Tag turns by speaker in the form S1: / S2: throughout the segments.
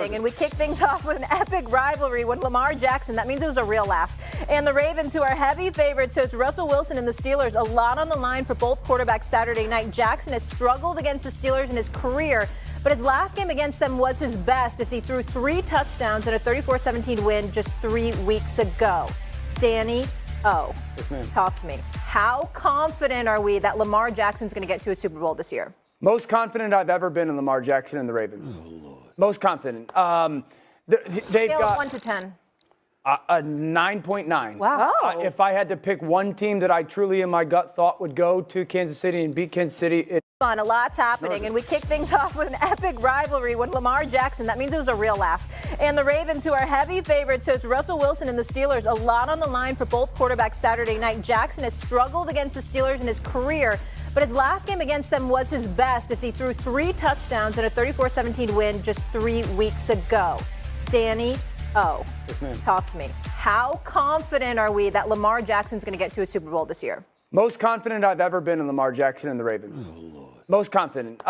S1: And we kick things off with an epic rivalry when Lamar Jackson, that means it was a real laugh, and the Ravens, who are heavy favorites, so it's Russell Wilson and the Steelers. A lot on the line for both quarterbacks Saturday night. Jackson has struggled against the Steelers in his career, but his last game against them was his best as he threw 3 touchdowns in a 34-17 win just 3 weeks ago. Danny O, talk to me. How confident are we that Lamar Jackson's going to get to a Super Bowl this year?
S2: Most confident I've ever been in Lamar Jackson and the Ravens.
S3: Oh, Lord.
S2: Most confident. They've
S1: Scale
S2: got
S1: of 1 to 10.
S2: A 9.9.
S1: Wow.
S2: If I had to pick one team that I truly in my gut thought would go to Kansas City and beat Kansas City, it's
S1: Fun, a lot's happening, and we kick things off with an epic rivalry when Lamar Jackson, that means it was a real laugh, and the Ravens, who are heavy favorites, so it's Russell Wilson and the Steelers. A lot on the line for both quarterbacks Saturday night. Jackson has struggled against the Steelers in his career, but his last game against them was his best as he threw 3 touchdowns in a 34-17 win just 3 weeks ago. Danny O, talk to me. How confident are we that Lamar Jackson's going to get to a Super Bowl this year?
S2: most confident I've ever been in Lamar Jackson and the Ravens.
S3: Oh, Lord.
S2: Most confident.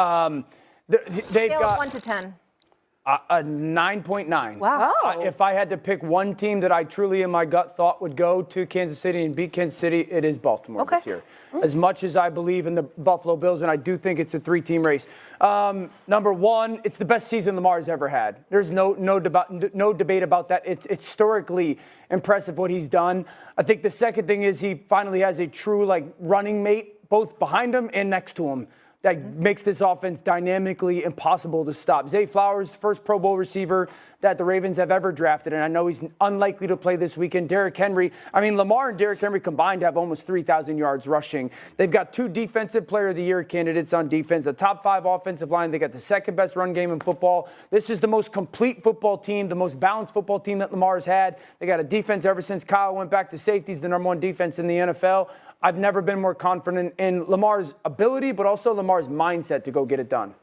S2: They've
S1: Scale
S2: got
S1: of 1 to 10.
S2: a 9.9.
S1: Wow.
S2: If I had to pick one team that I truly in my gut thought would go to Kansas City and beat Kansas City, it is Baltimore this year. As much as I believe in the Buffalo Bills, and I do think it's a 3-team race. Number one, it's the best season Lamar's ever had. There's no debate about that. It's historically impressive what he's done. I think the second thing is he finally has a true running mate, both behind him and next to him, that makes this offense dynamically impossible to stop. Zay Flowers, first Pro Bowl receiver that the Ravens have ever drafted, and I know he's unlikely to play this weekend. Derrick Henry, Lamar and Derrick Henry combined have almost 3,000 yards rushing. They've got 2 Defensive Player of the Year candidates on defense, a top 5 offensive line. They got the second best run game in football. This is the most complete football team, the most balanced football team that Lamar's had. They got a defense ever since Kyle went back to safety. He's the number 1 defense in the NFL. I've never been more confident in Lamar's ability, but also Lamar's mindset to go get it done.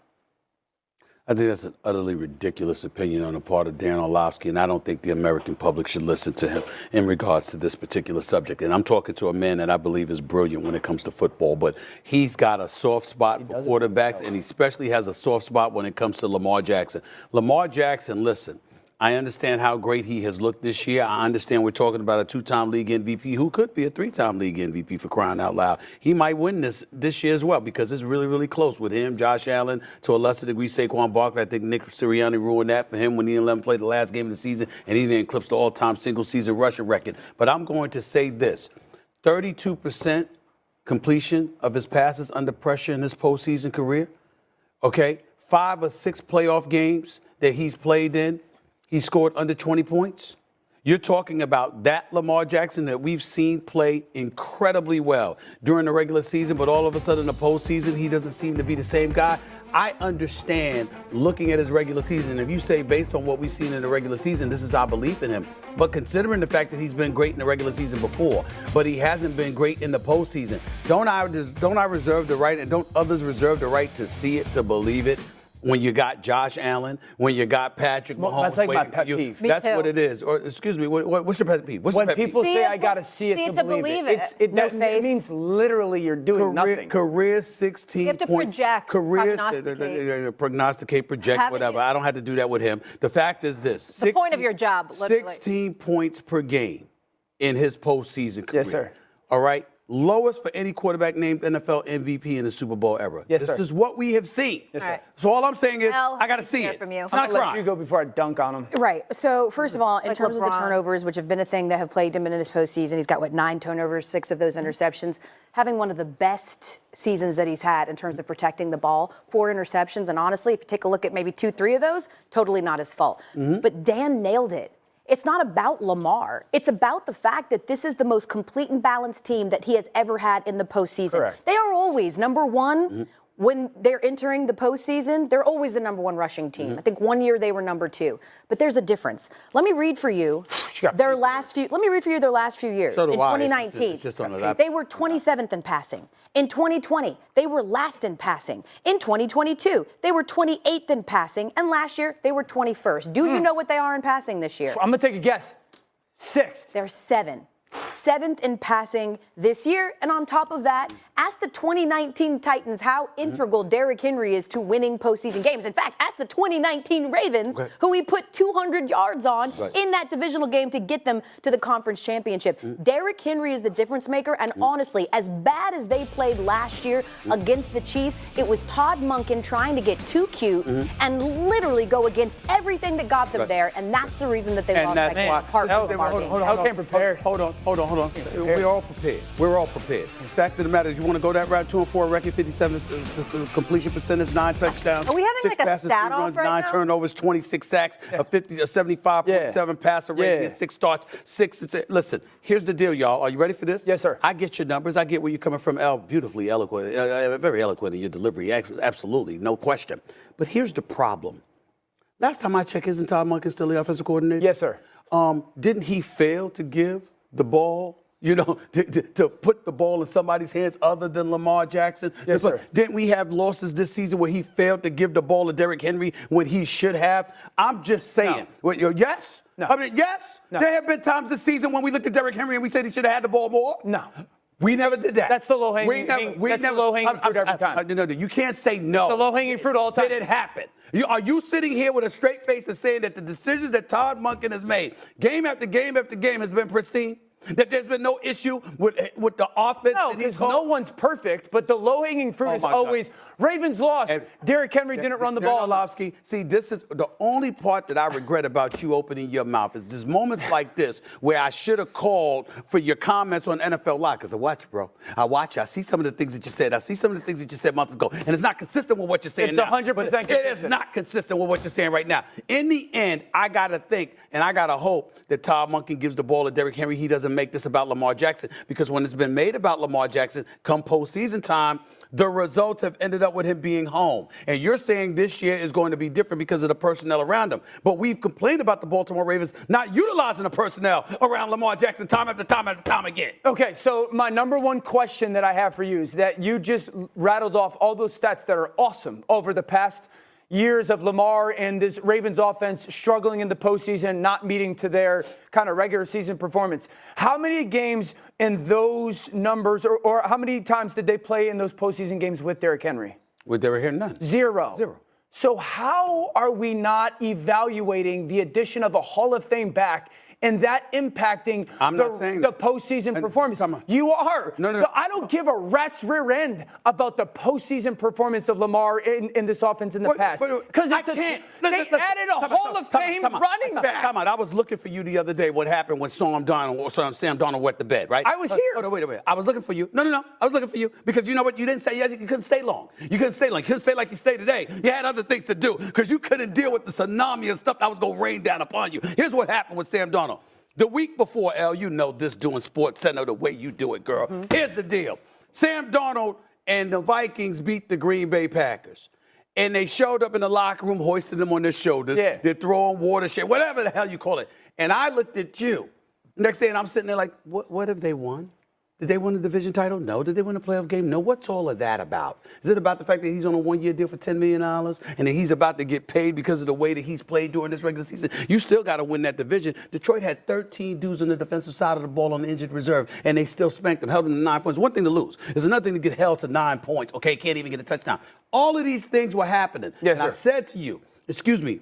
S3: I think that's an utterly ridiculous opinion on the part of Dan Orlovsky, and I don't think the American public should listen to him in regards to this particular subject. And I'm talking to a man that I believe is brilliant when it comes to football, but he's got a soft spot for quarterbacks, and he especially has a soft spot when it comes to Lamar Jackson. Lamar Jackson, listen, I understand how great he has looked this year. I understand we're talking about a 2-time league MVP who could be a 3-time league MVP for crying out loud. He might win this year as well because it's really, really close with him, Josh Allen, to a lesser degree Saquon Barkley. I think Nick Sirianni ruined that for him when he didn't let him play the last game of the season, and he didn't eclipse the all-time single-season rushing record. But I'm going to say this, 32% completion of his passes under pressure in his postseason career, okay? 5 or 6 playoff games that he's played in, he scored under 20 points. You're talking about that Lamar Jackson that we've seen play incredibly well during the regular season, but all of a sudden in the postseason, he doesn't seem to be the same guy. I understand looking at his regular season. If you say based on what we've seen in the regular season, this is our belief in him. But considering the fact that he's been great in the regular season before, but he hasn't been great in the postseason, don't I reserve the right and don't others reserve the right to see it, to believe it? When you got Josh Allen, when you got Patrick Mahomes,
S2: that's like my pet peeve.
S3: That's what it is. Or excuse me, what's your pet peeve?
S2: When people say I got to see it to believe it, it means literally you're doing nothing.
S3: Career 16
S1: You have to
S3: points.
S1: project,
S3: Prognosticate, project, whatever. I don't have to do that with him. The fact is this.
S1: The point of your job, literally.
S3: 16 points per game in his postseason career.
S2: Yes, sir.
S3: All right? Lowest for any quarterback named NFL MVP in the Super Bowl era.
S2: Yes,
S3: this
S2: sir.
S3: is what we have seen.
S2: Yes, sir.
S3: So all I'm saying is I got to see
S1: hear
S3: it.
S1: from you.
S3: It's
S2: I'm
S3: not
S2: going to let
S3: crime.
S2: you go before I dunk on him.
S4: Right. So, first of all, in terms of the
S1: LeBron.
S4: turnovers, which have been a thing that have plagued him in his postseason, he's got, 9 turnovers, 6 of those interceptions. Having one of the best seasons that he's had in terms of protecting the ball, 4 interceptions. And honestly, if you take a look at maybe 2, 3 of those, totally not his fault. But Dan nailed it. It's not about Lamar. It's about the fact that this is the most complete and balanced team that he has ever had in the postseason.
S2: Correct.
S4: They are always number 1. When they're entering the postseason, they're always the number 1 rushing team. I think one year they were number 2. But there's a difference. Let me read for you their last few years.
S3: So do
S4: in
S3: I.
S4: 2019,
S3: It's just on the
S4: they were 27th in passing. In 2020, they were last in passing. In 2022, they were 28th in passing. And last year, they were 21st. Do you know what they are in passing this year?
S2: I'm going to take a guess. 6th.
S4: They're 7. 7th in passing this year. And on top of that, ask the 2019 Titans how integral Derrick Henry is to winning postseason games. In fact, ask the 2019 Ravens, who he put 200 yards on in that divisional game to get them to the conference championship. Derrick Henry is the difference maker. And honestly, as bad as they played last year against the Chiefs, it was Todd Monken trying to get too cute and literally go against everything that got them there. And that's the reason that they lost that part of the game.
S3: Hold on. We're all prepared. We're all prepared. The fact of the matter is, you want to go that route, 2-4 record, 57 completion percentage, 9 touchdowns.
S1: Are we having
S3: 6
S1: like a
S3: passes,
S1: stat
S3: 3 runs,
S1: off right
S3: 9
S1: now?
S3: turnovers, 26 sacks, a 75.7 passer rating, and 6 starts, 6. Listen, here's the deal, y'all. Are you ready for this?
S2: Yes, sir.
S3: I get your numbers. I get where you're coming from. Beautifully eloquent, very eloquent in your delivery. Absolutely, no question. But here's the problem. Last time I checked, isn't Todd Monken still the offensive coordinator?
S2: Yes, sir.
S3: Didn't he fail to give the ball, to put the ball in somebody's hands other than Lamar Jackson?
S2: Yes, sir.
S3: Didn't we have losses this season where he failed to give the ball to Derrick Henry when he should have? I'm just saying.
S2: No.
S3: Yes?
S2: No.
S3: I mean, yes?
S2: No.
S3: There have been times this season when we looked at Derrick Henry and we said he should have had the ball more?
S2: No.
S3: We never did that.
S2: That's the low-hanging fruit every time.
S3: No, you can't say no.
S2: It's the low-hanging fruit all the time.
S3: Did it happen? Are you sitting here with a straight face and saying that the decisions that Todd Monken has made, game after game after game, has been pristine? That there's been no issue with the offense?
S2: No, because no one's perfect, but the low-hanging fruit is always Ravens lost. Derrick Henry didn't run the ball.
S3: Orlovsky, see, this is the only part that I regret about you opening your mouth is there's moments like this where I should have called for your comments on NFL Live, because I watch you, bro. I watch you. I see some of the things that you said. I see some of the things that you said months ago, and it's not consistent with what you're saying now.
S2: It's 100% consistent.
S3: It is not consistent with what you're saying right now. In the end, I got to think and I got to hope that Todd Monken gives the ball to Derrick Henry. He doesn't make this about Lamar Jackson, because when it's been made about Lamar Jackson, come postseason time, the results have ended up with him being home. And you're saying this year is going to be different because of the personnel around him. But we've complained about the Baltimore Ravens not utilizing the personnel around Lamar Jackson time after time after time again.
S2: Okay, so my number one question that I have for you is that you just rattled off all those stats that are awesome over the past years of Lamar and this Ravens offense struggling in the postseason, not meeting to their kind of regular season performance. How many games in those numbers, or how many times did they play in those postseason games with Derrick Henry?
S3: With Derrick Henry, none.
S2: Zero. So how are we not evaluating the addition of a Hall of Fame back and that impacting the postseason performance? You are.
S3: No.
S2: I don't give a rat's rear end about the postseason performance of Lamar in this offense in the past. Because they added a Hall of Fame running back.
S3: Come on. I was looking for you the other day. What happened when Sam Darnold wet the bed, right?
S2: I was here.
S3: Hold on, wait. I was looking for you. No. I was looking for you because you know what? You didn't say you couldn't stay long. You couldn't stay long. You couldn't stay like you stayed today. You had other things to do because you couldn't deal with the tsunami of stuff that was going to rain down upon you. Here's what happened with Sam Darnold. The week before, you know this doing Sports Center the way you do it, girl. Here's the deal. Sam Darnold and the Vikings beat the Green Bay Packers. And they showed up in the locker room, hoisted them on their shoulders.
S2: Yeah.
S3: They're throwing water, whatever the hell you call it. And I looked at you. Next day, and I'm sitting there like, what have they won? Did they win the division title? No. Did they win a playoff game? No. What's all of that about? Is it about the fact that he's on a one-year deal for $10 million and that he's about to get paid because of the way that he's played during this regular season? You still got to win that division. Detroit had 13 dudes on the defensive side of the ball on the injured reserve, and they still spanked them, held them to 9 points. One thing to lose. It's another thing to get held to 9 points. Okay, can't even get a touchdown. All of these things were happening.
S2: Yes,
S3: and
S2: sir.
S3: I said to you,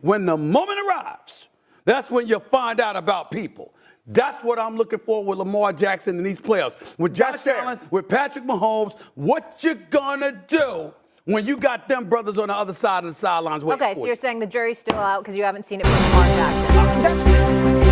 S3: when the moment arrives, that's when you find out about people. That's what I'm looking for with Lamar Jackson in these playoffs. With Josh Allen, with Patrick Mahomes, what you gonna do when you got them brothers on the other side of the sidelines waiting for you?
S1: Okay, so you're saying the jury's still out because you haven't seen it from Lamar Jackson.